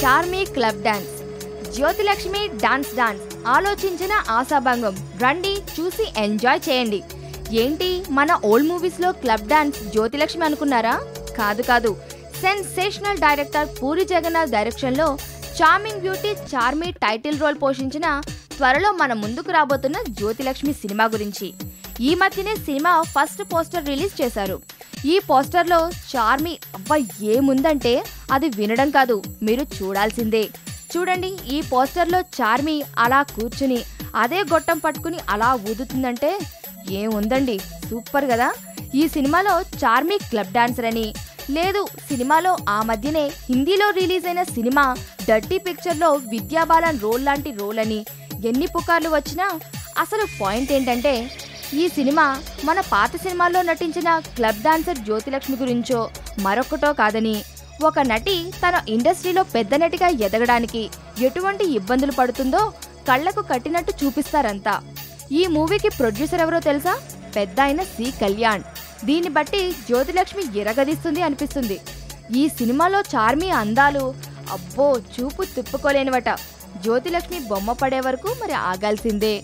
Charmi club dance. Jyothilakshmi dance ఆలోచించిన ఆశాభంగం. రండి చూసి ఎంజాయ్ చేయండి. ఏంటి మన ఓల్డ్ మూవీస్ లో క్లబ్ డాన్స్ జ్యోతిలక్ష్మి అనుకున్నారా? కాదు. Sensational director Puri Jagannadh direction లో charming beauty Charmi title role పోషించిన త్వరలో మన ముందుకు రాబోతున్న జ్యోతిలక్ష్మి సినిమా గురించి. ఈ మధ్యనే సినిమా ఫస్ట్ పోస్టర్ రిలీజ్ చేశారు. ఈ పోస్టర్లో చార్మి ఏముందంటే అది వినడం కాదు, మీరు చూడాల్సిందే. చూడండి, ఈ పోస్టర్లో చార్మి అలా కూర్చుని అదే గొట్టం పట్టుకుని అలా ఊదుతుందంటే ఏముందండి, సూపర్ కదా. ఈ సినిమాలో చార్మి క్లబ్ డాన్సర్ అని, లేదు సినిమాలో ఆ మధ్యనే హిందీలో రిలీజ్ అయిన సినిమా డర్టీ పిక్చర్లో విద్యాబాలన్ రోల్ లాంటి రోల్ అని ఎన్ని పుకార్లు వచ్చినా అసలు పాయింట్ ఏంటంటే ఈ సినిమా మన పాత సినిమాల్లో నటించిన క్లబ్ డాన్సర్ జ్యోతిలక్ష్మి గురించో మరొకటో కాదని, ఒక నటి తన ఇండస్ట్రీలో పెద్ద నటిగా ఎదగడానికి ఎటువంటి ఇబ్బందులు పడుతుందో కళ్లకు కట్టినట్టు చూపిస్తారంతా. ఈ మూవీకి ప్రొడ్యూసర్ ఎవరో తెలుసా? పెద్ద అయిన సి కళ్యాణ్. దీన్ని బట్టి జ్యోతిలక్ష్మి ఎరగదీస్తుంది అనిపిస్తుంది. ఈ సినిమాలో చార్మి అందాలు చూపు తిప్పుకోలేనివట. జ్యోతిలక్ష్మి బొమ్మ పడే వరకు మరి ఆగాల్సిందే.